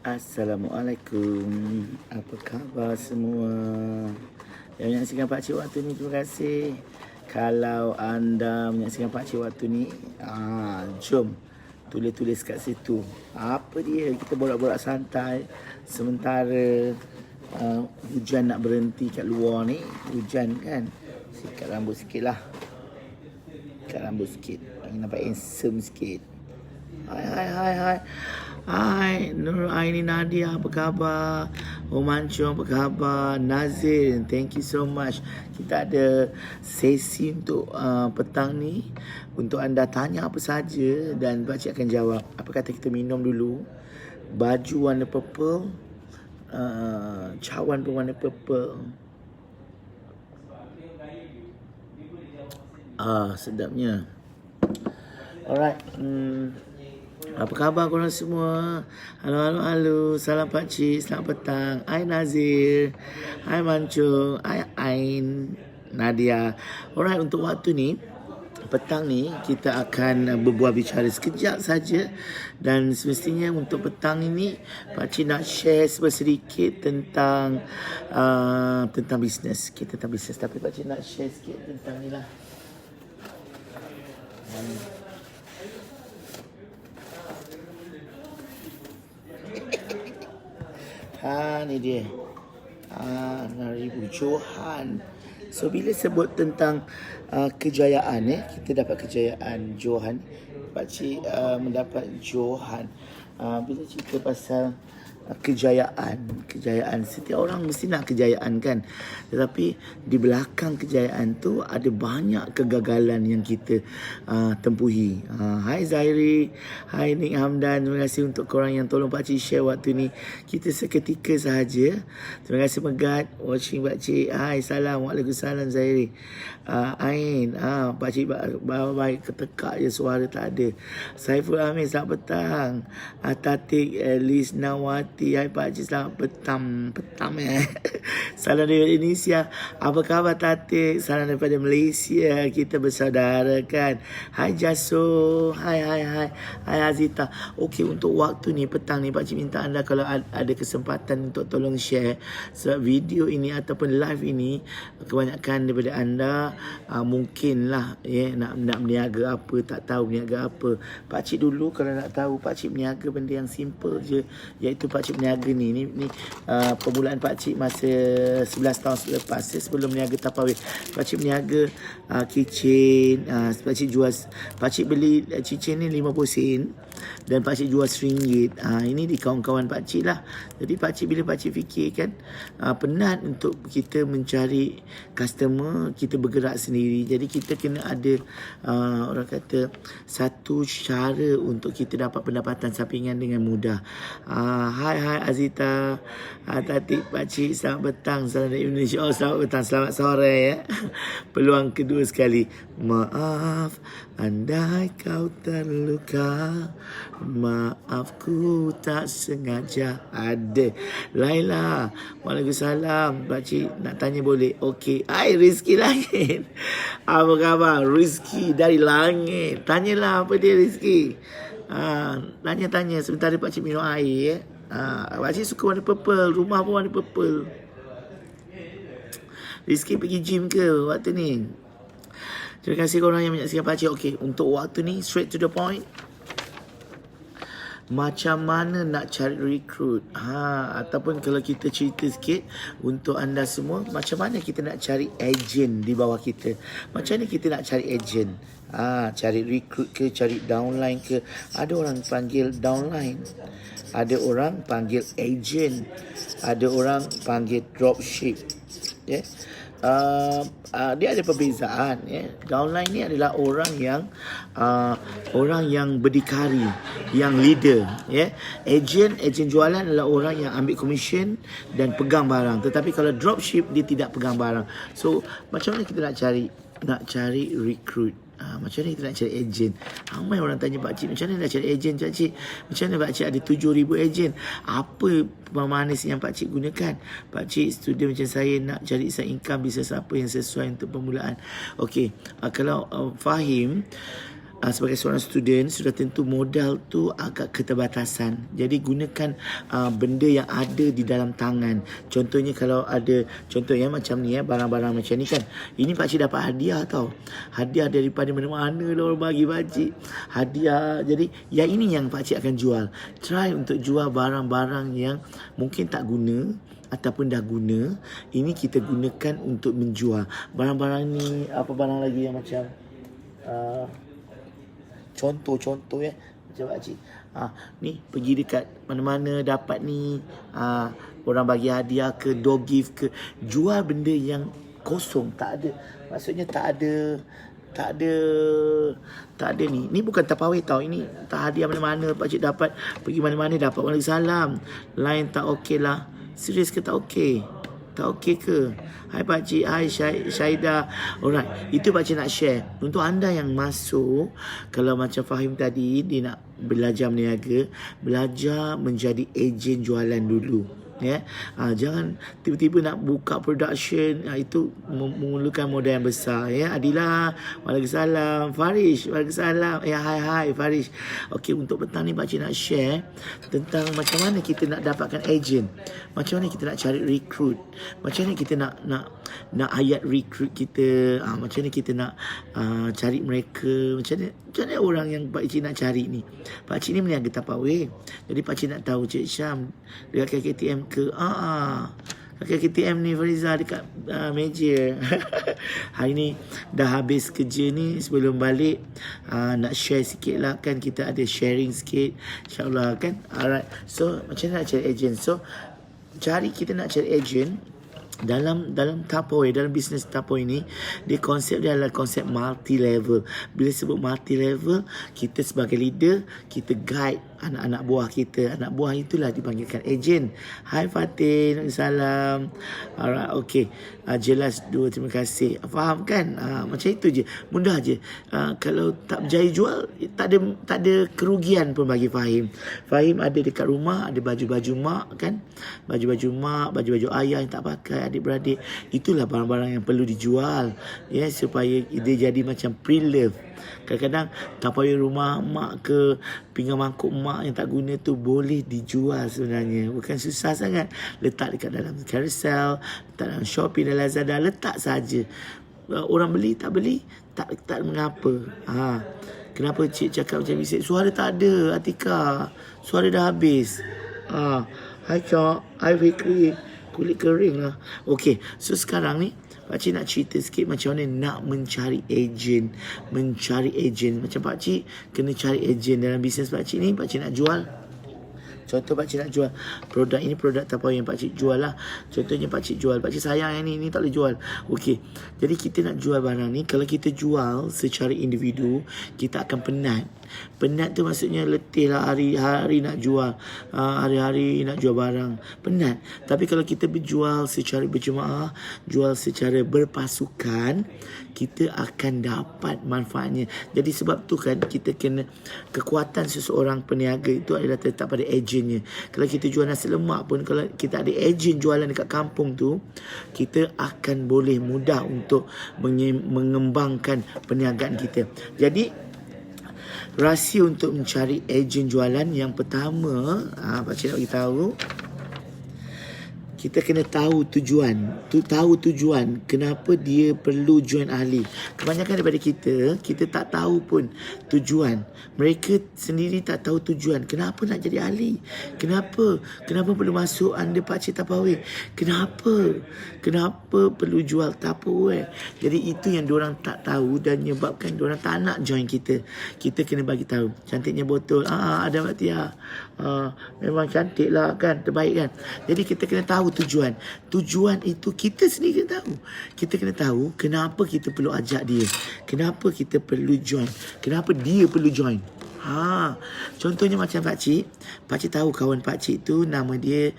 Assalamualaikum. Apa khabar semua? Yang menyaksikan Pakcik waktu ni, terima kasih. Kalau anda menyaksikan Pakcik waktu ni, jom tulis-tulis kat situ. Apa dia? Kita borak-borak santai sementara hujan nak berhenti kat luar ni. Hujan kan? Sikat rambut sikit lah. Sikat rambut sikit. Nampak handsome sikit. Hai. Hai, Nur Aini Nadia, apa khabar? Omancho, apa khabar? Nazir, thank you so much. Kita ada sesi untuk petang ni. Untuk anda tanya apa saja dan Pakcik akan jawab. Apa kata kita minum dulu? Baju warna purple, cawan pun warna purple. Sedapnya. Alright. Apa khabar korang semua? Halo. Salam Pakcik, selamat petang. Hai Nazir. Hai Mancung. Hai Ain. Nadia. Alright, untuk waktu ni, petang ni, kita akan berbual bicara sekejap saja. Dan semestinya untuk petang ini, Pakcik nak share sedikit tentang bisnes. Kita tentang bisnes. Tapi Pakcik nak share sikit tentang ni lah. Ni dia. 6,000 Johan. So bila sebut tentang kejayaan, kita dapat kejayaan Johan. Pakcik mendapat Johan. Bila cerita pasal kejayaan, setiap orang mesti nak kejayaan kan, tetapi di belakang kejayaan tu ada banyak kegagalan yang kita tempuhi. Hai Zairi, hai Nik Hamdan, terima kasih untuk korang yang tolong Pakcik share waktu ni. Kita seketika sahaja. Terima kasih Megat watching Pakcik. Hai, salam, waalaikumsalam Zairi. Ain, Pakcik baik ketekak je, suara tak ada. Saiful Amin, selamat petang. Tatik Liz Nawati, hai Pakcik, selamat petang. Salam daripada Indonesia. Apa khabar Tatik? Salam daripada Malaysia. Kita bersaudara kan. Hai Jaso. Hai Azita. Okey, untuk waktu ni, petang ni, Pakcik minta anda kalau ada kesempatan untuk tolong share. Sebab video ini ataupun live ini, kebanyakan daripada anda mungkinlah nak berniaga apa, tak tahu berniaga apa. Pakcik dulu kalau nak tahu, Pakcik berniaga benda yang simple je, iaitu Pakcik berniaga ni permulaan Pakcik masa 11 tahun selepas. Sebelum berniaga Tupperware, Pakcik berniaga kitchen. Pakcik beli kitchen ni 50 sen dan Pakcik jual RM1. Ini di kawan-kawan Pakcik lah. Jadi bila Pakcik fikir kan, penat untuk kita mencari customer, kita bergerak sendiri. Jadi kita kena ada orang kata satu cara untuk kita dapat pendapatan sampingan dengan mudah. Hai Azita. Tatik Pakcik, selamat petang. Salam dari Indonesia. Selamat petang, selamat sore ya. Peluang kedua sekali. Maaf andai kau terluka, maafku tak sengaja. Ada Laila, waalaikumsalam. Pakcik nak tanya boleh? Okey. Hai Rizky Langit. Apa khabar Rizky dari langit? Tanyalah apa dia Rizky. Tanya sebentar Pakcik minum air Pakcik suka warna purple, rumah pun warna purple. Rizky pergi gym ke waktu ni? Terima kasih korang yang menyaksikan Pakcik. Okey, untuk waktu ni straight to the point. Macam mana nak cari recruit? Ataupun kalau kita cerita sikit untuk anda semua, macam mana kita nak cari agent di bawah kita? Macam mana kita nak cari agent? Cari recruit ke, cari downline ke? Ada orang panggil downline, ada orang panggil agent, ada orang panggil dropship. Dia ada perbezaan. Downline ni adalah orang yang berdikari, yang leader. Agent jualan adalah orang yang ambil komisen dan pegang barang. Tetapi kalau dropship, dia tidak pegang barang. So macam mana kita nak cari recruit? Macam mana kita nak cari ejen? Ramai orang tanya Pakcik, macam mana nak cari ejen Pakcik? Macam mana Pakcik ada 7,000 ejen? Apa pemanis yang Pakcik gunakan? Pakcik student macam saya nak cari side income, bisnes apa yang sesuai untuk permulaan. Okey, kalau Fahim, sebagai seorang student sudah tentu modal tu agak keterbatasan. Jadi gunakan benda yang ada di dalam tangan. Contohnya kalau ada, contohnya macam ni barang-barang macam ni kan. Ini pakcik dapat hadiah tau. Hadiah daripada mana-mana lah orang bagi pakcik. Hadiah. Jadi yang ini yang pakcik akan jual. Try untuk jual barang-barang yang mungkin tak guna ataupun dah guna. Ini kita gunakan untuk menjual. Barang-barang ni, apa barang lagi yang macam contoh ya, macam pakcik ni pergi dekat mana-mana dapat ni, orang bagi hadiah ke, door gift ke, jual benda yang kosong, tak ada, maksudnya tak ada ni bukan tapawai tau, ini tak hadiah mana-mana pakcik dapat, pergi mana-mana dapat Waalaikumsalam, lain tak okey lah. Serius ke tak okey? Tak okey ke? Hai pakcik, hai Syahidah. Alright, itu pakcik nak share. Untuk anda yang masuk, kalau macam Fahim tadi, dia nak belajar berniaga, belajar menjadi ejen jualan dulu. Ya, jangan tiba-tiba nak buka production, itu memerlukan modal yang besar. Ya, Adila, Waalaikumsalam. Farish, Waalaikumsalam. Hai Farish. Okey, untuk petang ni pakcik nak share tentang macam mana kita nak dapatkan ejen, macam mana kita nak cari recruit, macam mana kita nak ayat recruit kita, macam mana kita nak cari mereka, macam mana orang yang pakcik nak cari ni. Pakcik ni meniaga tapawai, jadi pakcik nak tahu Cik Syam dekat KTM ke. Kakak KTM ni Fariza dekat meja. Hari ni dah habis kerja ni, sebelum balik nak share sikit lah kan, kita ada sharing sikit InsyaAllah kan. Alright, so macam mana nak cari ejen? So kita nak cari ejen dalam tapawai, dalam bisnes tapawai ni, konsep dia adalah konsep multi level. Bila sebut multi level, kita sebagai leader, kita guide anak-anak buah kita. Anak buah itulah dipanggilkan ejen. Hai Fatin, salam. Alright, okay. Jelas dua, terima kasih. Faham kan? Macam itu je, mudah je. Kalau tak berjaya jual, tak ada kerugian pun bagi Fahim. Fahim ada dekat rumah, ada baju-baju mak kan, baju-baju mak, baju-baju ayah yang tak pakai, adik-beradik. Itulah barang-barang yang perlu dijual, ya, supaya dia jadi macam pre-love. Kadang-kadang tapawai rumah mak ke, pinggan mangkuk mak yang tak guna tu boleh dijual sebenarnya. Bukan susah sangat. Letak dekat dalam Carousel, letak dalam Shopee dan Lazada, letak saja. Orang beli tak beli, tak mengapa. Kenapa cik cakap macam ni? Suara tak ada, Atika. Suara dah habis. Hai Cok, hai Fikri. Kulit kering lah. Okay, so sekarang ni pakcik nak cerita sikit macam mana nak mencari ejen. Macam pakcik kena cari ejen dalam bisnes pakcik ni. Pakcik nak jual, contoh pakcik nak jual produk ini, produk tapawai yang pakcik jual lah. Contohnya pakcik jual, pakcik sayang yang ni tak boleh jual. Okey, jadi kita nak jual barang ni. Kalau kita jual secara individu, kita akan penat. Penat tu maksudnya letih lah, hari-hari nak jual, hari-hari nak jual barang, penat. Tapi kalau kita berjual secara berjemaah, jual secara berpasukan, kita akan dapat manfaatnya. Jadi sebab tu kan kita kena, kekuatan seseorang peniaga itu adalah terletak pada ejennya. Kalau kita jual nasi lemak pun, kalau kita ada ejen jualan dekat kampung tu, kita akan boleh mudah untuk mengembangkan perniagaan kita. Jadi rahsia untuk mencari ejen jualan yang pertama, pakcik nak beritahu, kita kena tahu tujuan. Tahu tujuan kenapa dia perlu join ahli. Kebanyakan daripada kita tak tahu pun tujuan. Mereka sendiri tak tahu tujuan. Kenapa nak jadi ahli? Kenapa perlu masuk under pakcik tapawai? Kenapa perlu jual tapawai? Jadi itu yang diorang tak tahu dan menyebabkan diorang tak nak join kita. Kita kena bagi tahu. Cantiknya botol. Ada Mbak Tia. Memang cantik lah kan, terbaik kan. Jadi kita kena tahu tujuan itu kita sendiri kena tahu. Kita kena tahu kenapa kita perlu ajak dia, kenapa kita perlu join, kenapa dia perlu join. Contohnya macam pakcik tahu kawan pakcik tu nama dia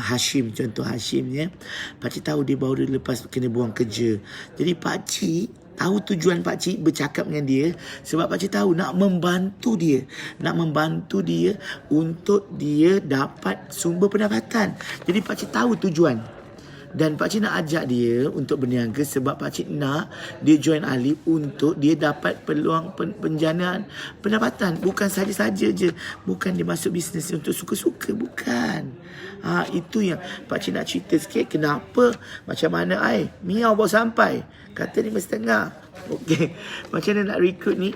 Hashim. Contoh Hashim ya. Pakcik tahu dia baru lepas kena buang kerja. Jadi pakcik tahu tujuan pakcik bercakap dengan dia sebab pakcik tahu nak membantu dia untuk dia dapat sumber pendapatan. Jadi pakcik tahu tujuan. Dan pakcik nak ajak dia untuk berniaga sebab pakcik nak dia join ahli untuk dia dapat peluang penjanaan pendapatan. Bukan saja-saja je. Bukan dia masuk bisnes untuk suka-suka. Bukan. Itu yang pakcik nak cerita sikit. Kenapa? Macam mana Miau baru sampai. Kata 5.30. Okey. Macam mana nak recruit ni?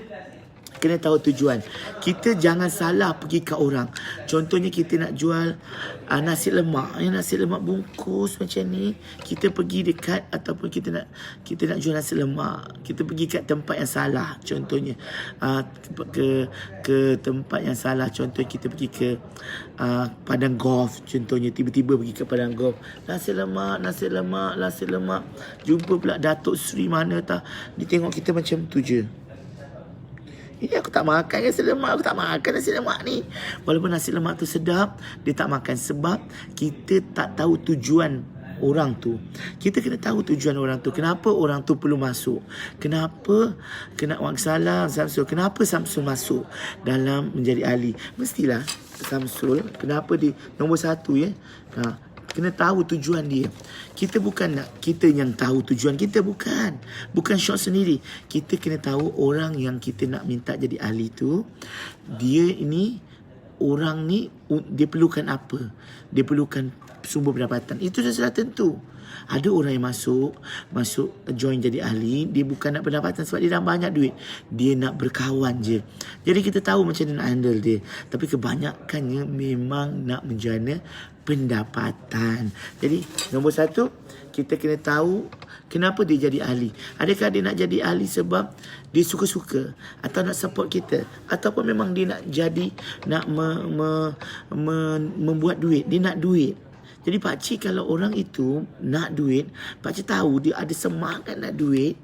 Kena tahu tujuan. Kita jangan salah pergi kat orang. Contohnya kita nak jual nasi lemak. Nasi lemak bungkus macam ni. Kita pergi dekat ataupun kita nak jual nasi lemak. Kita pergi kat tempat yang salah. Contohnya ke tempat yang salah. Contohnya kita pergi ke padang golf. Contohnya tiba-tiba pergi ke padang golf. Nasi lemak. Jumpa pula Datuk Seri mana tak. Dia tengok kita macam tu je. Ini aku tak makan nasi lemak. Aku tak makan nasi lemak ni. Walaupun nasi lemak tu sedap, dia tak makan. Sebab kita tak tahu tujuan orang tu. Kita kena tahu tujuan orang tu. Kenapa orang tu perlu masuk. Kenapa Samsul. Kenapa Samsul masuk dalam menjadi ahli. Mestilah Samsul. Kenapa dia nombor 1 ya. Kena tahu tujuan dia. Kita bukan nak kita yang tahu tujuan kita. Bukan shot sendiri. Kita kena tahu orang yang kita nak minta jadi ahli tu. Orang ni dia perlukan apa. Dia perlukan sumber pendapatan. Itu sudah tentu. Ada orang yang masuk join jadi ahli, dia bukan nak pendapatan sebab dia dah banyak duit. Dia nak berkawan je. Jadi kita tahu macam mana nak handle dia. Tapi kebanyakannya memang nak menjana pendapatan. Jadi nombor 1, kita kena tahu kenapa dia jadi ahli. Adakah dia nak jadi ahli sebab dia suka-suka atau nak support kita, ataupun memang dia nak jadi membuat duit. Dia nak duit. Jadi pakcik kalau orang itu nak duit, pakcik tahu dia ada semangat nak duit,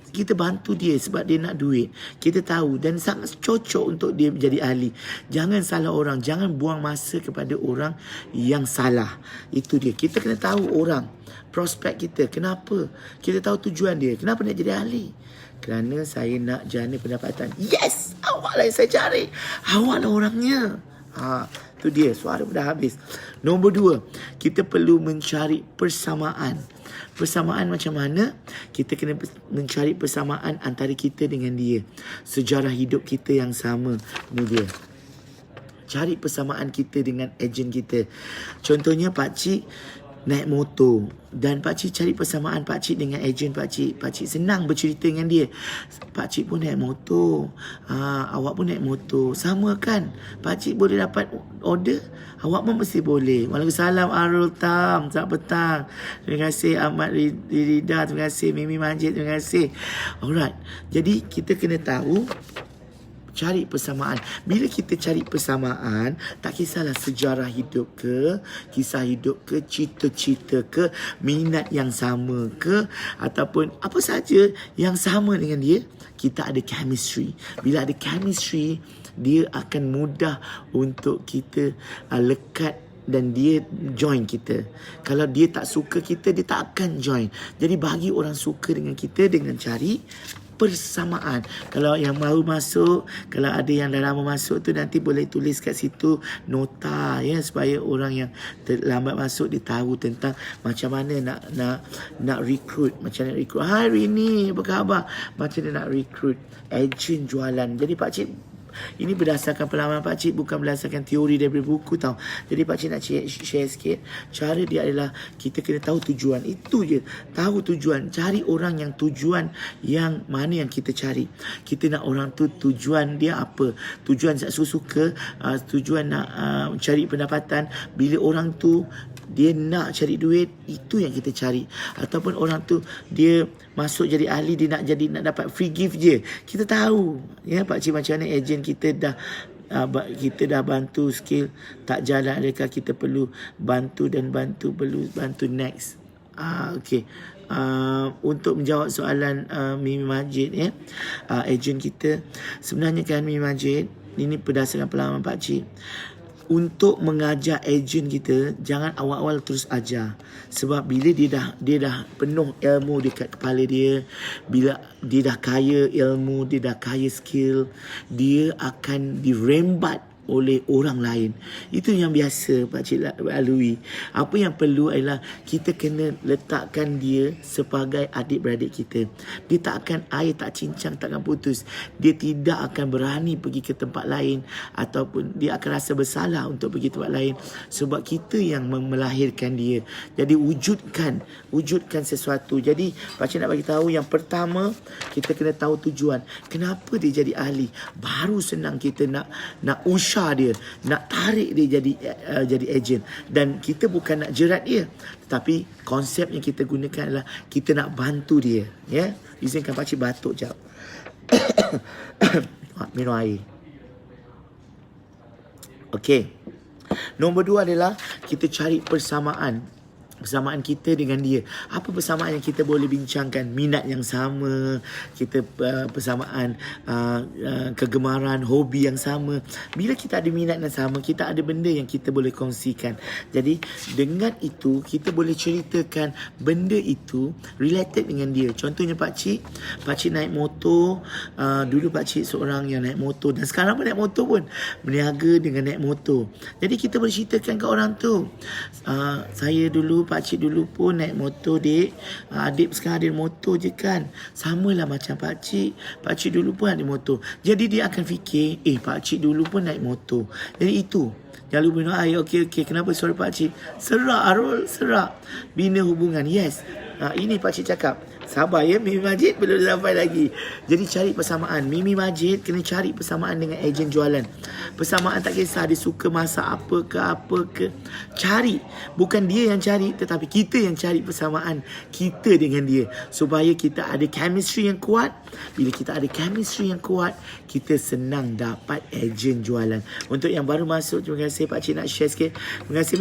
kita bantu dia sebab dia nak duit. Kita tahu dan sangat cocok untuk dia menjadi ahli. Jangan salah orang. Jangan buang masa kepada orang yang salah. Itu dia. Kita kena tahu orang. Prospek kita. Kenapa? Kita tahu tujuan dia. Kenapa nak jadi ahli? Kerana saya nak jana pendapatan. Yes! Awaklah yang saya cari. Awaklah orangnya. Itu dia. Suara dah habis. Nombor 2. Kita perlu mencari persamaan. Persamaan macam mana? Kita kena mencari persamaan antara kita dengan dia. Sejarah hidup kita yang sama. Ini dia. Cari persamaan kita dengan ejen kita. Contohnya pakcik naik motor. Dan pakcik cari persamaan pakcik dengan ejen pakcik. Pakcik senang bercerita dengan dia. Pakcik pun naik motor. Awak pun naik motor. Sama kan? Pakcik boleh dapat order. Awak pun mesti boleh. Waalaikumsalam Arul Tam. Selamat petang. Terima kasih Ahmad Rida. Terima kasih Mimi Majid. Terima kasih. Alright. Jadi kita kena tahu. Cari persamaan. Bila kita cari persamaan, tak kisahlah sejarah hidup ke, kisah hidup ke, cita-cita ke, minat yang sama ke, ataupun apa saja yang sama dengan dia, kita ada chemistry. Bila ada chemistry, dia akan mudah untuk kita lekat dan dia join kita. Kalau dia tak suka kita, dia tak akan join. Jadi bagi orang suka dengan kita dengan cari persamaan. Kalau yang baru masuk, kalau ada yang dah lama masuk tu, nanti boleh tulis kat situ nota ya, supaya orang yang terlambat masuk dia tahu tentang macam mana nak recruit, macam mana nak recruit. Hai Rini, apa khabar? Macam mana nak recruit ejen jualan. Jadi pakcik, ini berdasarkan pengalaman pakcik, bukan berdasarkan teori daripada buku tau. Jadi pakcik nak share sikit. Cara dia adalah kita kena tahu tujuan. Itu je. Tahu tujuan. Cari orang yang tujuan yang mana yang kita cari. Kita nak orang tu tujuan dia apa. Tujuan suka-suka. Tujuan nak cari pendapatan. Bila orang tu dia nak cari duit, itu yang kita cari. Ataupun orang tu dia masuk jadi ahli, dia nak dapat free gift je. Kita tahu ya pakcik macam mana ejen kita dah bantu skill tak jalan, adakah kita perlu bantu next. Okey. Untuk menjawab soalan Mimi Majid ya, ejen kita sebenarnya kan Mimi Majid, ini berdasarkan pengalaman pakcik. Untuk mengajar ejen kita, jangan awal-awal terus ajar. Sebab bila dia dah penuh ilmu dekat kepala dia, bila dia dah kaya ilmu, dia dah kaya skill, dia akan dirembat oleh orang lain. Itu yang biasa pakcik lalui. Apa yang perlu adalah kita kena letakkan dia sebagai adik-beradik kita. Dia tak akan, air tak cincang, tak akan putus. Dia tidak akan berani pergi ke tempat lain, ataupun dia akan rasa bersalah untuk pergi tempat lain, sebab kita yang melahirkan dia. Jadi wujudkan sesuatu. Jadi pakcik nak bagi tahu, yang pertama kita kena tahu tujuan. Kenapa dia jadi ahli? Baru senang kita nak usah dia, nak tarik dia jadi ejen. Dan kita bukan nak jerat dia, tetapi konsep yang kita gunakan adalah kita nak bantu dia. Ya, izinkan pakcik batuk jap. Minum air. Okey. Nombor 2 adalah kita cari persamaan kita dengan dia. Apa persamaan yang kita boleh bincangkan? Minat yang sama, kita persamaan kegemaran, hobi yang sama. Bila kita ada minat yang sama, kita ada benda yang kita boleh kongsikan. Jadi dengan itu kita boleh ceritakan benda itu related dengan dia. Contohnya pakcik naik motor. Dulu pakcik seorang yang naik motor, dan sekarang pun naik motor pun berniaga dengan naik motor. Jadi kita boleh ceritakan ke orang tu, saya dulu, pakcik dulu pun naik motor, dek. Adik sekarang ada motor je kan. Samalah macam pakcik dulu pun ada motor. Jadi dia akan fikir, pakcik dulu pun naik motor. Jadi itu. Jangan lupa minum air. Okey. Kenapa suara pakcik? Serak, Arul. Serak. Bina hubungan. Yes. Ini pakcik cakap. Sabar ya, Mimi Majid belum sampai lagi. Jadi cari persamaan. Mimi Majid kena cari persamaan dengan ejen jualan. Persamaan tak kisah dia suka masak apa ke. Cari. Bukan dia yang cari, tetapi kita yang cari persamaan kita dengan dia, supaya kita ada chemistry yang kuat. Bila kita ada chemistry yang kuat, kita senang dapat ejen jualan. Untuk yang baru masuk, terima kasih pakcik nak share sikit. Terima kasih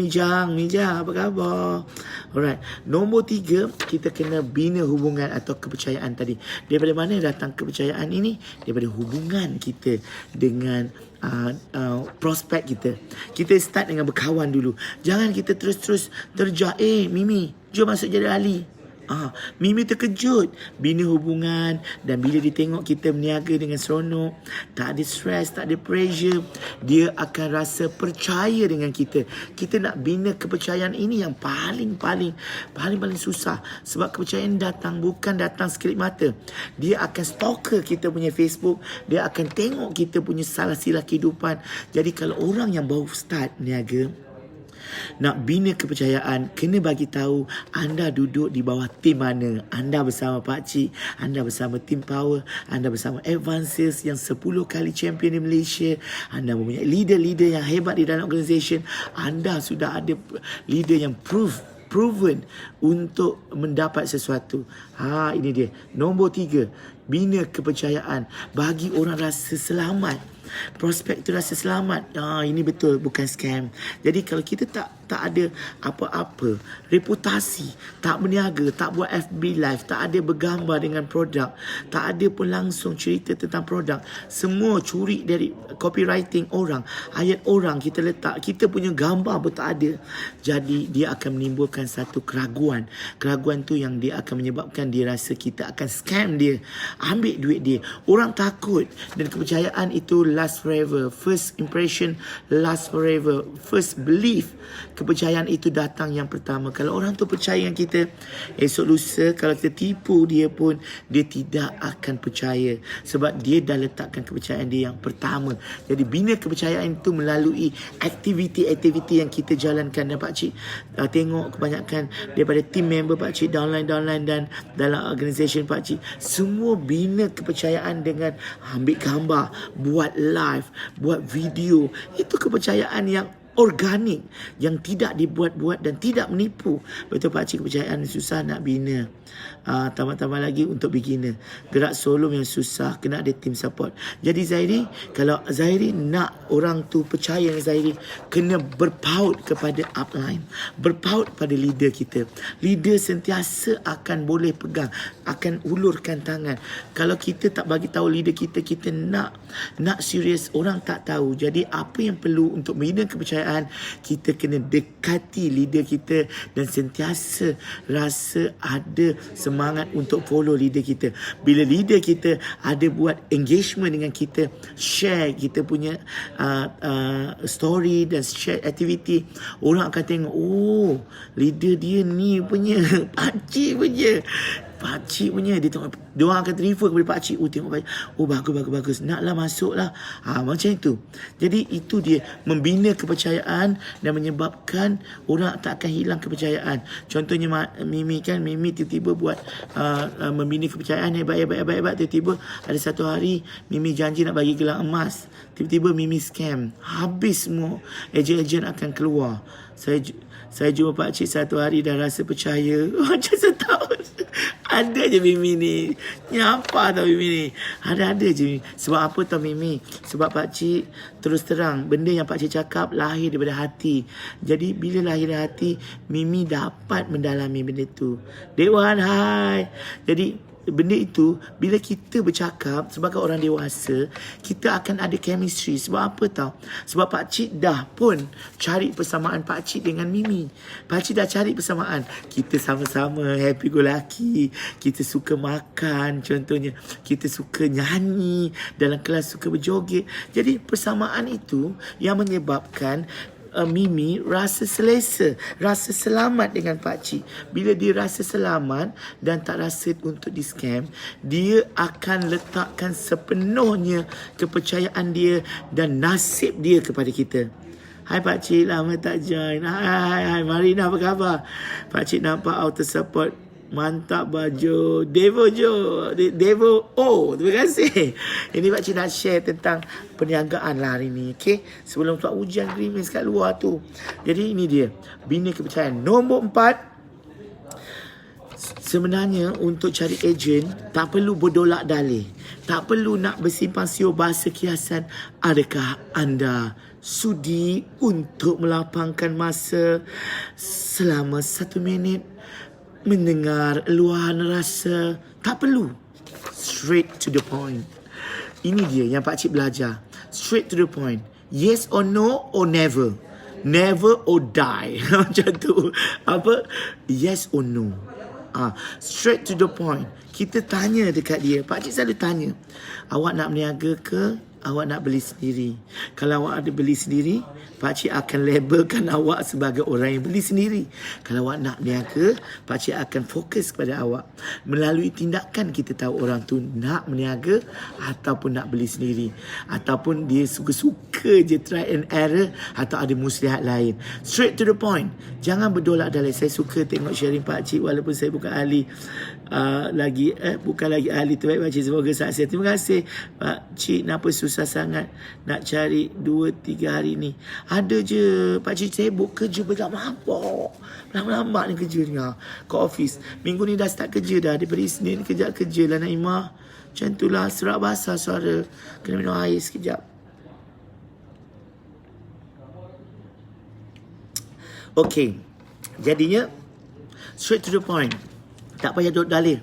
Mijang, apa khabar? Alright. Nombor 3, kita kena bina hubungan atau kepercayaan tadi. Daripada mana datang kepercayaan ini? Daripada hubungan kita dengan prospek kita. Kita start dengan berkawan dulu. Jangan kita terus terjah, Mimi, jom masuk jadi ahli. Mimi terkejut. Bina hubungan. Dan bila dia tengok kita berniaga dengan seronok, tak ada stress, tak ada pressure, dia akan rasa percaya dengan kita. Kita nak bina kepercayaan ini yang paling susah. Sebab kepercayaan bukan datang sekelip mata. Dia akan stalker kita punya Facebook. Dia akan tengok kita punya salah sila kehidupan. Jadi kalau orang yang baru start berniaga, nak bina kepercayaan, kena bagi tahu anda duduk di bawah tim mana. Anda bersama pakcik, anda bersama Team Power, anda bersama Advanced Sales yang 10 kali champion di Malaysia, anda mempunyai leader-leader yang hebat di dalam organisation, anda sudah ada leader yang proven untuk mendapat sesuatu. Ini dia. Nombor 3, bina kepercayaan. Bagi orang rasa selamat. Prospek tu rasa selamat. Ini betul, bukan scam. Jadi kalau kita tak ada apa-apa, reputasi, tak berniaga, tak buat FB live, tak ada bergambar dengan produk, tak ada pun langsung cerita tentang produk, semua curi dari copywriting orang, ayat orang kita letak, kita punya gambar pun tak ada. Jadi dia akan menimbulkan satu keraguan. Keraguan tu yang dia akan menyebabkan dia rasa kita akan scam dia, ambil duit dia. Orang takut. Dan kepercayaan itu last forever. First impression last forever. First belief. Kepercayaan itu datang yang pertama. Kalau orang tu percaya dengan kita, esok lusa kalau kita tipu dia pun, dia tidak akan percaya. Sebab dia dah letakkan kepercayaan dia yang pertama. Jadi bina kepercayaan itu melalui aktiviti-aktiviti yang kita jalankan. Dan pakcik tengok kebanyakan daripada team member pakcik, downline dan dalam organisation pakcik, semua bina kepercayaan dengan ambil gambar, buat live, buat video. Itu kepercayaan yang organik, yang tidak dibuat-buat dan tidak menipu. Betul pakcik, kepercayaan susah nak bina. Tambah-tambah lagi untuk beginner. Gerak solo yang susah, kena ada team support. Jadi Zahiri, kalau Zahiri nak orang tu percaya dengan Zahiri, kena berpaut kepada upline, berpaut pada leader kita. Leader sentiasa akan boleh pegang, akan ulurkan tangan. Kalau kita tak bagi tahu leader kita, kita nak serius, orang tak tahu. Jadi apa yang perlu untuk membina kepercayaan, kita kena dekati leader kita dan sentiasa rasa ada kita semangat untuk follow leader kita. Bila leader kita ada buat engagement dengan kita, share kita punya story dan share activity, orang akan tengok, oh, leader dia ni punya pakcik punya. Pakcik punya, dia tengok, dia orang akan refer kepada pakcik. Oh, tengok pakcik, oh, bagus. Naklah masuk lah. Macam itu. Jadi itu dia membina kepercayaan dan menyebabkan orang tak akan hilang kepercayaan. Contohnya Mimi kan, Mimi tiba-tiba buat membina kepercayaan hebat. Tiba-tiba ada satu hari Mimi janji nak bagi gelang emas. Tiba-tiba Mimi scam. Habis semua. Ejen-ejen akan keluar. Saya jumpa pakcik satu hari dah rasa percaya. Macam setahun. Ada je Mimi ni. Nyapa tau Mimi ni. Ada je. Sebab apa tau Mimi? Sebab pakcik terus terang, benda yang pakcik cakap lahir daripada hati. Jadi bila lahir dari hati, Mimi dapat mendalami benda tu. Dewan, hai. Jadi benda itu, bila kita bercakap sebagai orang dewasa, kita akan ada chemistry. Sebab apa tau? Sebab pakcik dah pun cari persamaan pakcik dengan Mimi. Pakcik dah cari persamaan. Kita sama-sama happy go lucky. Kita suka makan contohnya. Kita suka nyanyi. Dalam kelas suka berjoget. Jadi persamaan itu yang menyebabkan Mimi rasa selesa, rasa selamat dengan pakcik. Bila dia rasa selamat dan tak rasa untuk di-scam, dia akan letakkan sepenuhnya kepercayaan dia dan nasib dia kepada kita. Hai pakcik, lama tak join. Hai Marina, apa khabar? Pakcik nampak auto support. Mantap baju Devo terima kasih. Ini pakcik nak share tentang perniagaan lah hari ni, okay? Sebelum tuan hujan gerimis kat luar tu. Jadi ini dia, bina kepercayaan. Nombor 4, sebenarnya untuk cari ejen tak perlu berdolak dalih, tak perlu nak bersimpang siur bahasa kiasan. Adakah anda sudi untuk melapangkan masa selama 1 minit mendengar luahan rasa? Tak perlu. Straight to the point. Ini dia yang pakcik belajar. Straight to the point. Yes or no or never. Never or die. Macam tu. Apa? Yes or no. Straight to the point. Kita tanya dekat dia. Pakcik selalu tanya, awak nak berniaga ke? Awak nak beli sendiri? Kalau awak ada beli sendiri, pakcik akan labelkan awak sebagai orang yang beli sendiri. Kalau awak nak berniaga, pakcik akan fokus kepada awak. Melalui tindakan kita tahu orang tu nak berniaga ataupun nak beli sendiri. Ataupun dia suka-suka je try and error atau ada muslihat lain. Straight to the point. Jangan berdolak dalih. Saya suka tengok sharing pakcik walaupun saya bukan ahli bukan lagi ahli terbaik pakcik. Semoga sukses. Terima kasih pakcik. Kenapa susah sangat nak cari 2-3 hari ni? Ada je pakcik sibuk kerja berlambat. Lambat ni kerja ni ke office. Minggu ni dah start kerja dah. Daripada Isnin kerja lah Naimah. Macam tu lah, serak basah suara. Kena minum air sekejap. Okay, jadinya straight to the point. Tak payah duduk dalih.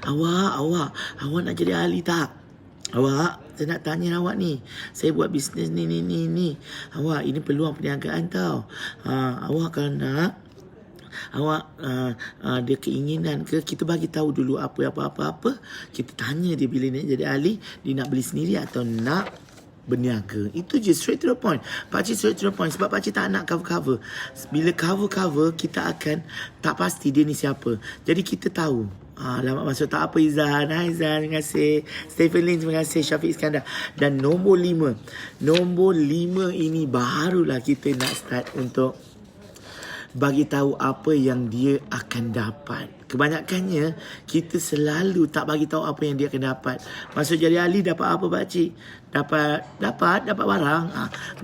Awak nak jadi ahli tak? Awak, saya nak tanya awak ni. Saya buat bisnes ni. Awak, ini peluang perniagaan tau. Awak kalau nak, awak ada keinginan ke? Kita bagi tahu dulu apa. Kita tanya dia bila nak jadi ahli, dia nak beli sendiri atau nak berniaga. Itu je, straight to the point. Pakcik straight to the point. Sebab pakcik tak nak cover-cover. Bila cover-cover, kita akan tak pasti dia ni siapa. Jadi kita tahu. Lama masuk tak apa Izan. Hai Izan, terima kasih. Stephen Lin, terima kasih. Syafiq Iskandar. Dan nombor 5. Nombor 5 ini barulah kita nak start untuk bagi tahu apa yang dia akan dapat. Kebanyakannya kita selalu tak bagi tahu apa yang dia akan dapat. Masuk jadi ahli dapat apa pakcik? Dapat barang.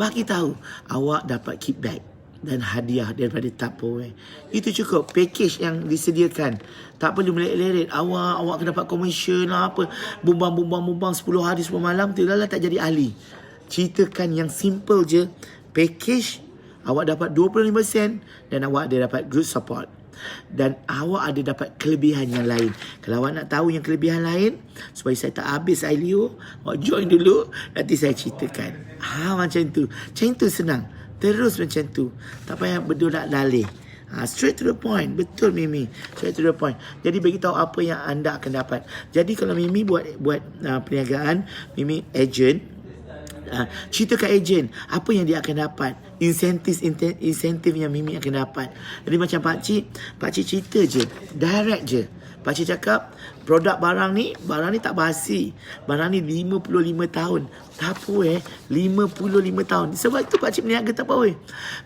Bagi tahu awak dapat kickback dan hadiah daripada Tupperware. Itu cukup package yang disediakan. Tak perlu melerit-lerit. Awak akan dapat commission lah apa. Bumbang 10 hari 10 malam tu lah tak jadi ahli. Ceritakan yang simple je. Package awak dapat 25% dan awak ada dapat group support. Dan awak ada dapat kelebihan yang lain. Kalau awak nak tahu yang kelebihan lain, supaya saya tak habis ILEO, awak join dulu, nanti saya ceritakan. Macam tu. Macam tu senang. Terus macam tu. Tak payah berdolak dalih. Straight to the point. Betul Mimi. Straight to the point. Jadi bagi tahu apa yang anda akan dapat. Jadi kalau Mimi buat perniagaan, Mimi agent, cerita kat ejen apa yang dia akan dapat, insentif yang Mimi akan dapat. Jadi macam pakcik cerita je, direct je. Pakcik cakap produk barang ni tak basi, barang ni 55 tahun. Tak apa 55 tahun. Sebab itu pakcik berniaga tak apa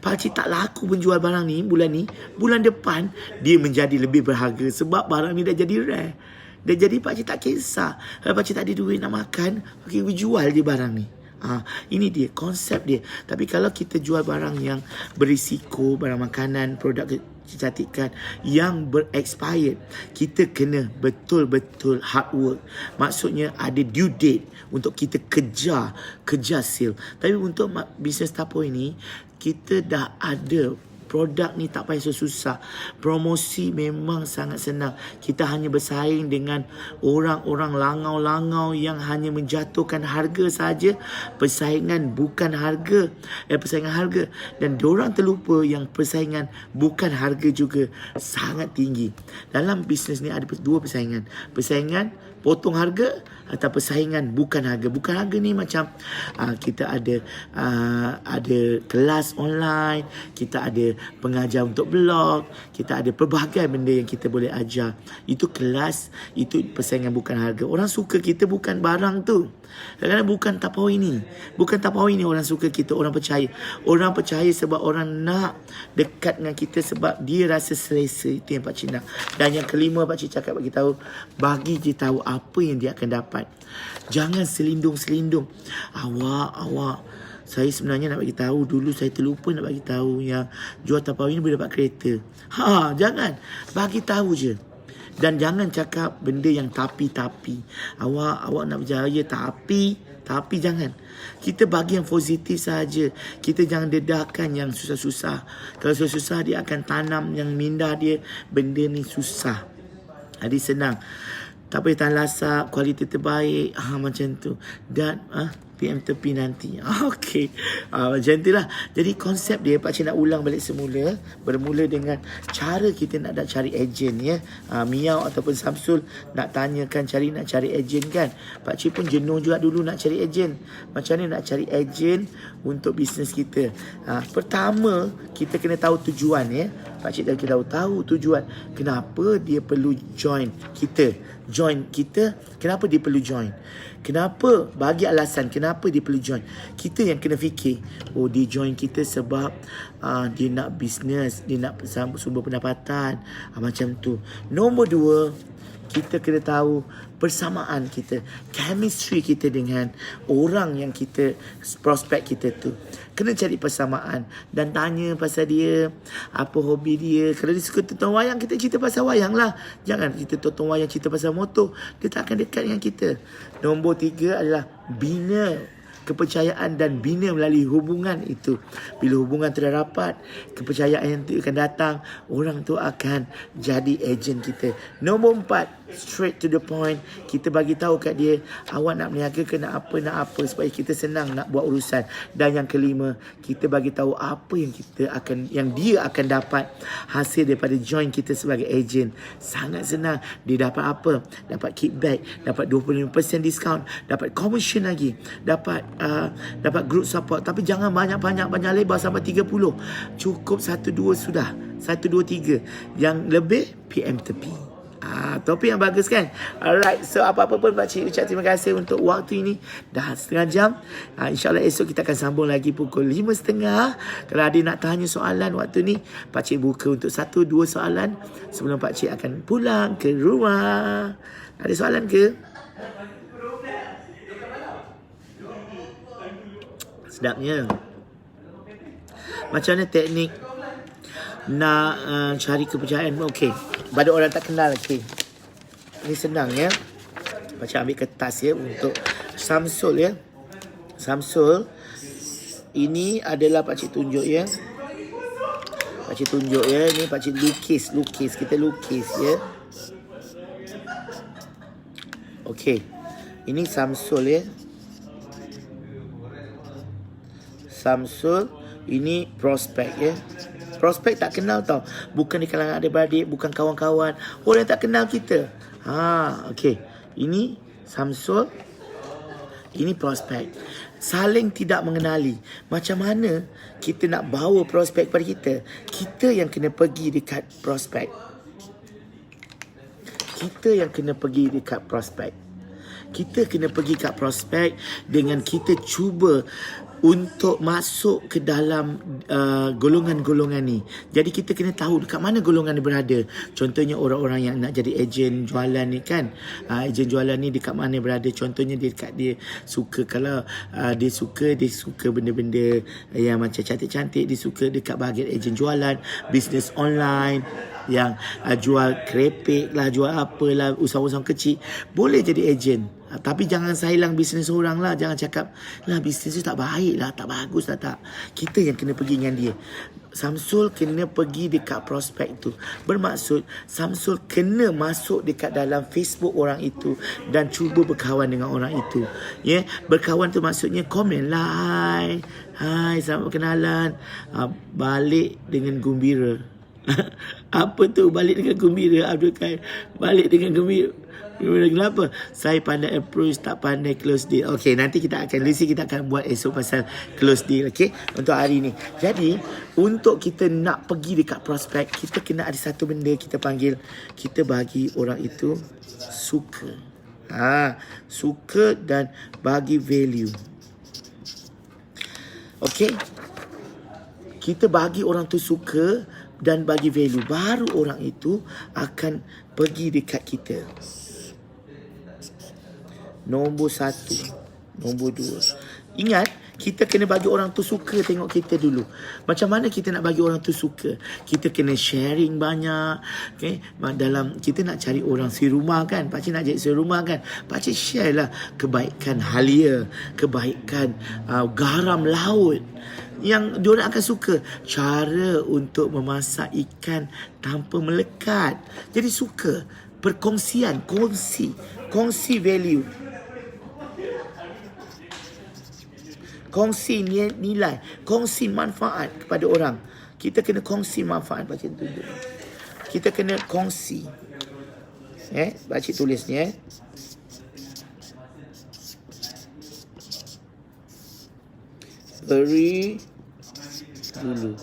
pakcik tak laku menjual barang ni bulan depan dia menjadi lebih berharga sebab barang ni dah jadi rare. Dan jadi pakcik tak kisah. Kalau pakcik tak ada duit nak makan, pakcik jual je barang ni. Ini dia konsep dia. Tapi kalau kita jual barang yang berisiko, barang makanan, produk kecantikan yang expired, kita kena betul-betul hard work. Maksudnya ada due date untuk kita kejar sale. Tapi untuk bisnes tapo ini, kita dah ada produk ni, tak payah susah. Promosi memang sangat senang. Kita hanya bersaing dengan orang-orang langau-langau yang hanya menjatuhkan harga saja. Persaingan bukan harga. Persaingan harga. Dan diorang terlupa yang persaingan bukan harga juga sangat tinggi. Dalam bisnes ni ada dua persaingan. Persaingan potong harga atau persaingan bukan harga. Bukan harga ni macam kita ada kelas online, kita ada pengajar untuk blog, kita ada pelbagai benda yang kita boleh ajar. Itu kelas, itu persaingan bukan harga. Orang suka kita bukan barang tu. Kadang-kadang bukan tapau ini. Bukan tapau ini orang suka kita, orang percaya. Orang percaya sebab orang nak dekat dengan kita sebab dia rasa selesa. Itu yang pakcik nak. Dan yang kelima pakcik cakap bagi tahu, bagi dia tahu apa yang dia akan dapat. Jangan selindung-selindung. Awak saya sebenarnya nak bagi tahu, dulu saya terlupa nak bagi tahu yang jual tapau ini boleh dapat kereta. Jangan. Bagi tahu je. Dan jangan cakap benda yang tapi. Awak nak berjaya tapi jangan. Kita bagi yang positif saja. Kita jangan dedahkan yang susah-susah. Kalau susah-susah dia akan tanam yang minda dia, benda ni susah. Jadi senang. Tak payah tahan lasak, kualiti terbaik, macam tu. Dan PM tepi nanti. Okey. Macam itulah. Jadi konsep dia pakcik nak ulang balik semula. Bermula dengan cara kita nak cari ejen ya. Miao ataupun Samsul nak tanyakan nak cari ejen kan. Pakcik pun jenuh juga dulu nak cari ejen. Macam mana nak cari ejen untuk bisnes kita. Pertama kita kena tahu tujuan ya. Pakcik dah tahu tujuan. Kenapa dia perlu join kita. Kenapa dia perlu join? Kenapa? Bagi alasan kenapa dia perlu join. Kita yang kena fikir. Dia join kita sebab dia nak bisnes, dia nak sumber pendapatan, macam tu. Nombor 2, kita kena tahu persamaan kita, chemistry kita dengan orang yang kita prospek kita tu. Kena cari persamaan dan tanya pasal dia, apa hobi dia. Kalau dia suka tonton wayang, kita cerita pasal wayang lah. Jangan kita tonton wayang cerita pasal motor, dia tak akan dekat dengan kita. Nombor 3 adalah bina kepercayaan dan bina melalui hubungan itu. Bila hubungan tu dah rapat, kepercayaan yang tu akan datang, orang tu akan jadi ejen kita. Nombor 4, straight to the point. Kita bagi tahu kat dia, awak nak berniaga ke nak apa supaya kita senang nak buat urusan. Dan yang kelima, kita bagi tahu apa yang dia akan dapat hasil daripada join kita sebagai ejen. Sangat senang. Dia dapat apa? Dapat kickback, dapat 25% diskaun, dapat commission lagi, dapat group support. Tapi jangan banyak lebar sampai 30. Cukup 1-2 sudah. 1-2-3. Yang lebih PM tepi. Topik yang bagus kan. Alright. So apa-apa pun pakcik ucap terima kasih untuk waktu ini. Dah setengah jam. InsyaAllah esok kita akan sambung lagi pukul 5.30. Kalau ada nak tanya soalan waktu ni, pakcik buka untuk 1-2 soalan sebelum pakcik akan pulang ke rumah. Ada soalan ke? Sedapnya. Macam mana teknik nak cari kepercayaan? Okey, pada orang tak kenal. Okey, ini senang ya. Macam ambil kertas ya untuk Samsul ya. Samsul ini adalah pakcik tunjuk ya. Pakcik tunjuk ya. Ini pakcik lukis. Kita lukis ya. Okey, ini Samsul ya. Samsul, ini prospek ya. Prospek tak kenal tau. Bukan di kalangan adik-beradik, bukan kawan-kawan. Orang yang tak kenal kita. Okey. Ini Samsul. Ini prospek. Saling tidak mengenali. Macam mana kita nak bawa prospek pada kita? Kita yang kena pergi dekat prospek. Kita yang kena pergi dekat prospek. Kita kena pergi kat prospek dengan kita cuba untuk masuk ke dalam golongan-golongan ni. Jadi kita kena tahu dekat mana golongan ni berada. Contohnya orang-orang yang nak jadi ejen jualan ni kan. Ejen jualan ni dekat mana berada. Contohnya dekat dia suka, kalau dia suka benda-benda yang macam cantik-cantik. Dia suka dekat bahagian ejen jualan, bisnes online, yang jual kerepek lah, jual apalah, usaha-usaha kecil. Boleh jadi ejen. Tapi jangan sailang bisnes orang lah. Jangan cakap lah bisnes tu tak baik lah, tak bagus lah, tak. Kita yang kena pergi dengan dia. Samsul kena pergi dekat prospek tu. Bermaksud Samsul kena masuk dekat dalam Facebook orang itu dan cuba berkawan dengan orang itu. Ya, berkawan tu maksudnya komen lah, hai, selamat berkenalan. Balik dengan gembira. Apa tu balik dengan gembira, Abdul Khair? Balik dengan gembira. Kenapa? Saya pandai approach, tak pandai close deal. Okey, nanti kita akan buat esok pasal close deal, okey, untuk hari ni. Jadi, untuk kita nak pergi dekat prospek, kita kena ada satu benda kita panggil, kita bagi orang itu suka. Suka dan bagi value. Okey? Kita bagi orang tu suka dan bagi value, baru orang itu akan pergi dekat kita. Nombor 1. Nombor 2. Ingat, kita kena bagi orang tu suka tengok kita dulu. Macam mana kita nak bagi orang tu suka? Kita kena sharing banyak. Okay? Dalam kita nak cari orang serumah kan. Pakcik nak jadi serumah kan. Pakcik share lah kebaikan halia, kebaikan garam laut. Yang diorang akan suka. Cara untuk memasak ikan tanpa melekat. Jadi suka. Perkongsian. Kongsi value. Kongsi nilai. Kongsi manfaat kepada orang. Kita kena kongsi manfaat. Pakcik tunjuk. Kita kena kongsi. Pakcik tulis ni. Beri dulu.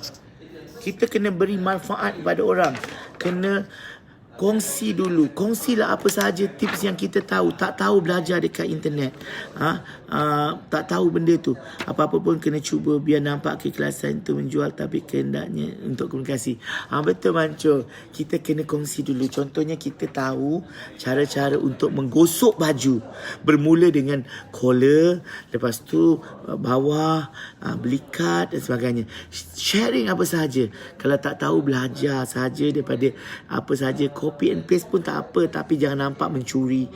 Kita kena beri manfaat kepada orang. Kena kongsi dulu. Kongsilah apa sahaja tips yang kita tahu. Tak tahu belajar dekat internet. Tak tahu benda tu. Apa-apa pun kena cuba biar nampak keikhlasan itu menjual, tapi kehendaknya untuk komunikasi. Betul Manco. Kita kena kongsi dulu. Contohnya kita tahu cara-cara untuk menggosok baju. Bermula dengan collar, lepas tu bawah, belikat dan sebagainya. Sharing apa sahaja. Kalau tak tahu, belajar sahaja daripada apa sahaja. Copy and paste pun tak apa, tapi jangan nampak mencuri.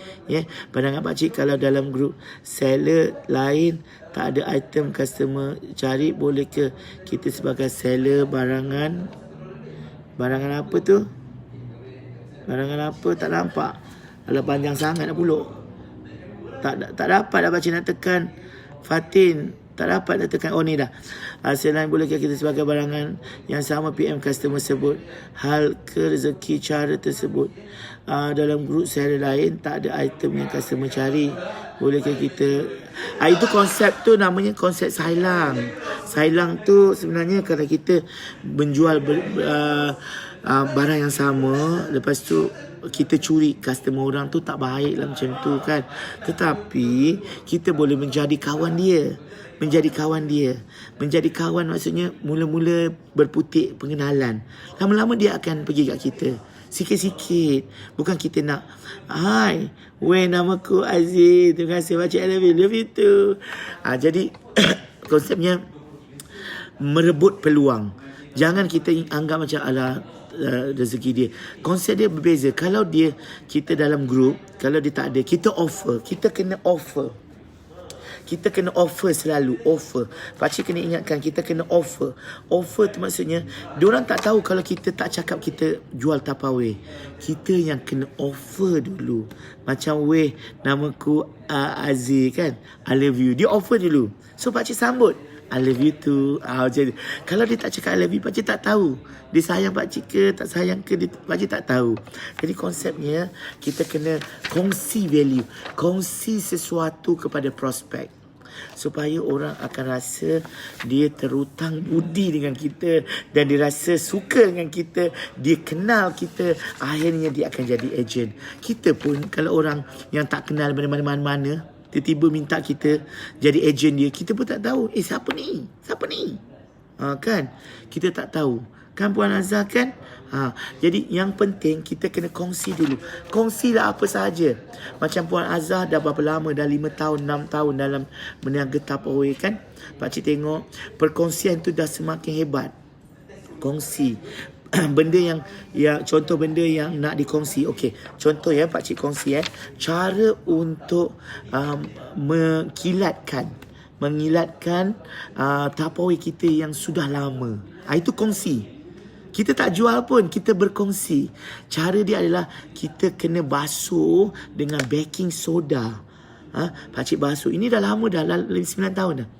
Pandangan pakcik, kalau dalam grup seller lain tak ada item customer cari, boleh ke kita sebagai seller barangan apa tu? Barangan apa tak nampak? Kalau panjang sangat nak puluk. Tak dapat dah pakcik nak tekan. Fatin tak dapat nak tekan. Ni dah. Selain bolehkah kita sebagai barangan yang sama PM customer sebut hal ke rezeki cara tersebut. Dalam grup seller lain tak ada item yang customer cari, bolehkah kita itu konsep tu namanya konsep sailang. Sailang tu sebenarnya kalau kita menjual barang yang sama, lepas tu kita curi customer orang tu, tak baik lah macam tu kan. Tetapi kita boleh menjadi kawan dia. Menjadi kawan maksudnya mula-mula berputik pengenalan. Lama-lama dia akan pergi kat kita. Sikit-sikit. Bukan kita nak, hai, namaku Aziz. Terima kasih pakcik, I love you too. Jadi konsepnya merebut peluang. Jangan kita anggap macam rezeki dia. Konsep dia berbeza. Kalau kita dalam grup, kalau dia tak ada, kita offer. Kita kena offer. Kita kena offer selalu. Offer. Pakcik kena ingatkan, kita kena offer. Offer tu maksudnya, diorang tak tahu kalau kita tak cakap kita jual Tupperware. Kita yang kena offer dulu. Macam, namaku Aziz kan, I love you. Dia offer dulu. So pakcik sambut. I love you too. Macam tu. Kalau dia tak cakap I love you, pakcik tak tahu dia sayang pakcik ke tak sayang ke, pakcik tak tahu. Jadi konsepnya kita kena kongsi value, kongsi sesuatu kepada prospek, supaya orang akan rasa dia terhutang budi dengan kita dan dia rasa suka dengan kita, dia kenal kita, akhirnya dia akan jadi ejen. Kita pun kalau orang yang tak kenal mana-mana tiba-tiba minta kita jadi ejen dia, kita pun tak tahu siapa ni kan, kita tak tahu kan Puan Azhar kan. Jadi yang penting kita kena kongsi dulu. Kongsilah apa sahaja. Macam Puan Azhar dah berapa lama, dah 5 tahun 6 tahun dalam berniaga Tupperware kan. Pakcik tengok perkongsian tu dah semakin hebat. Kongsi benda yang contoh benda yang nak dikongsi. Okey, contoh ya pakcik kongsi cara untuk mengilatkan Tupperware kita yang sudah lama. Itu kongsi. Kita tak jual pun, kita berkongsi. Cara dia adalah kita kena basuh dengan baking soda. Pakcik basuh. Ini dah lama dah, 9 tahun dah.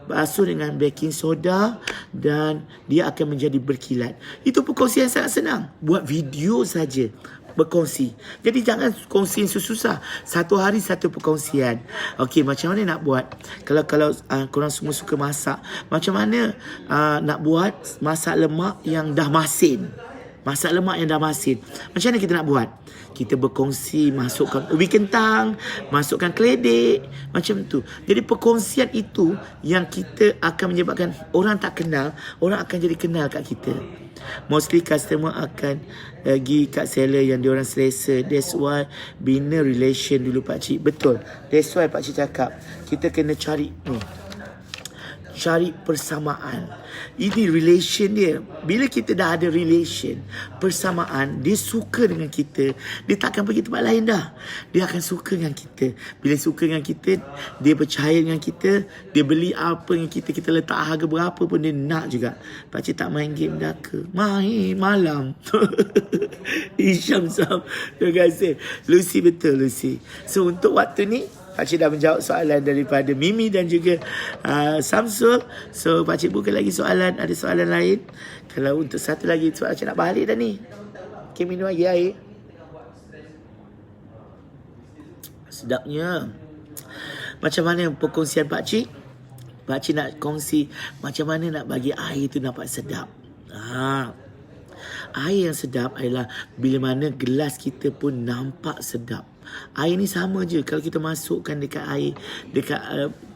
Basuh dengan baking soda dan dia akan menjadi berkilat. Itu perkongsian sangat senang. Buat video saja berkongsi. Jadi jangan kongsi yang susah. Satu hari satu perkongsian. Okey, macam mana nak buat? Kalau korang semua suka masak, macam mana nak buat masak lemak yang dah masin? Masak lemak yang dah masin. Macam mana kita nak buat? Kita berkongsi, masukkan ubi kentang, masukkan keledek, macam tu. Jadi perkongsian itu yang kita akan menyebabkan orang tak kenal, orang akan jadi kenal kat kita. Mostly customer akan pergi kat seller yang diorang selesa. That's why bina relation dulu pakcik. Betul. That's why pakcik cakap kita kena cari persamaan. Ini relation dia. Bila kita dah ada relation, persamaan, dia suka dengan kita, dia takkan pergi tempat lain dah. Dia akan suka dengan kita. Bila suka dengan kita, dia percaya dengan kita, dia beli apa dengan kita, kita letak harga berapa pun dia nak juga. Pakcik tak main game dah ke? Main malam. Isyam Sam. Terima kasih. Lucy, betul Lucy. So untuk waktu ni pakcik dah menjawab soalan daripada Mimi dan juga Samsul. So pakcik buka lagi soalan. Ada soalan lain? Kalau untuk satu lagi soalan, pakcik nak balik dah ni. Okay, minum lagi air. Sedapnya. Macam mana perkongsian pakcik? Pakcik nak kongsi macam mana nak bagi air tu nampak sedap. Air yang sedap adalah bila mana gelas kita pun nampak sedap. Air ni sama je. Kalau kita masukkan dekat air, dekat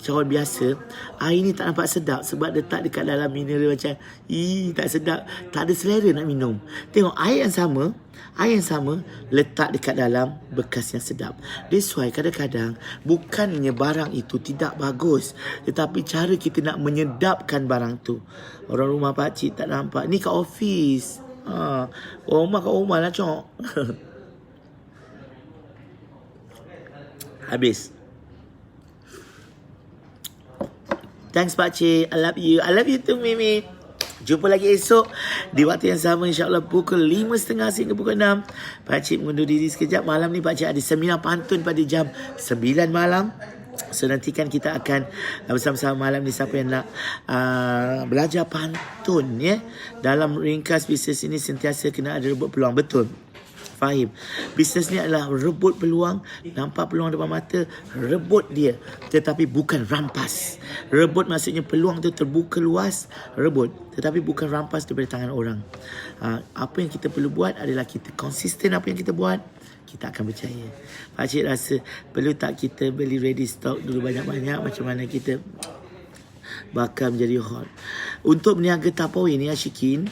cawan biasa, air ni tak nampak sedap sebab letak dekat dalam mineral macam tak sedap, tak ada selera nak minum. Tengok air yang sama letak dekat dalam bekas yang sedap. That's why kadang-kadang bukannya barang itu tidak bagus, tetapi cara kita nak menyedapkan barang tu. Orang rumah pakcik tak nampak. Ni kat office. Rumah kat rumah lah cok. Habis. Thanks pakcik. I love you. I love you too Mimi. Jumpa lagi esok di waktu yang sama, insyaAllah pukul 5.30 sehingga pukul 6. Pakcik mengundur diri sekejap. Malam ni pakcik ada seminar pantun pada jam 9 malam. So nantikan kita akan bersama-sama malam ni. Siapa yang nak belajar pantun dalam ringkas bisnes ini sentiasa kena ada rebut peluang. Betul, faham. Bisnes ni adalah rebut peluang. Nampak peluang depan mata, rebut dia, tetapi bukan rampas. Rebut maksudnya peluang tu terbuka luas, rebut, tetapi bukan rampas daripada tangan orang. Apa yang kita perlu buat adalah kita konsisten apa yang kita buat, kita akan berjaya. Pakcik rasa perlu tak kita beli ready stock dulu banyak-banyak, macam mana kita bakal menjadi hot. Untuk berniaga Tupperware ni Ashikin,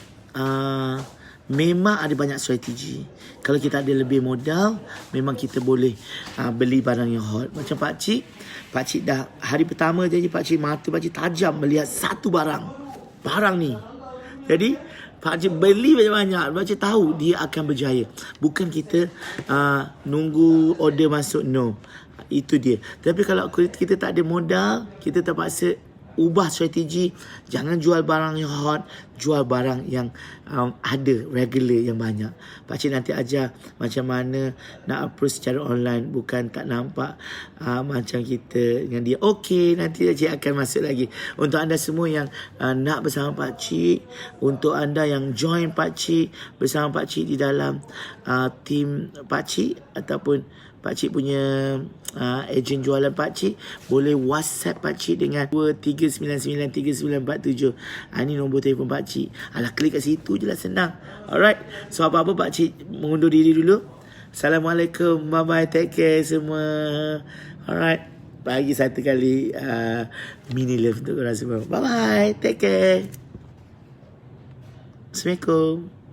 memang ada banyak strategi. Kalau kita ada lebih modal, memang kita boleh beli barang yang hot. Macam pakcik dah hari pertama jadi mata pakcik tajam melihat satu barang ni. Jadi pakcik beli banyak-banyak. Pakcik tahu dia akan berjaya. Bukan kita nunggu order masuk, no. Itu dia. Tapi kalau kita tak ada modal, kita terpaksa ubah strategi. Jangan jual barang yang hot, jual barang yang ada regular yang banyak. Pakcik nanti ajar macam mana nak approach secara online, bukan tak nampak macam kita dengan dia. Okey, nanti Pakcik akan masuk lagi. Untuk anda semua yang nak bersama Pakcik, untuk anda yang join Pakcik bersama Pakcik di dalam tim Pakcik ataupun Pakcik punya ejen jualan Pakcik, boleh WhatsApp Pakcik dengan 23993947. Ini nombor telefon Pakcik. Alah, klik kat situ je lah, senang. Alright. So apa-apa Pakcik mengundur diri dulu. Assalamualaikum. Bye-bye. Take care semua. Alright. Bagi satu kali mini love untuk korang semua. Bye-bye. Take care. Assalamualaikum.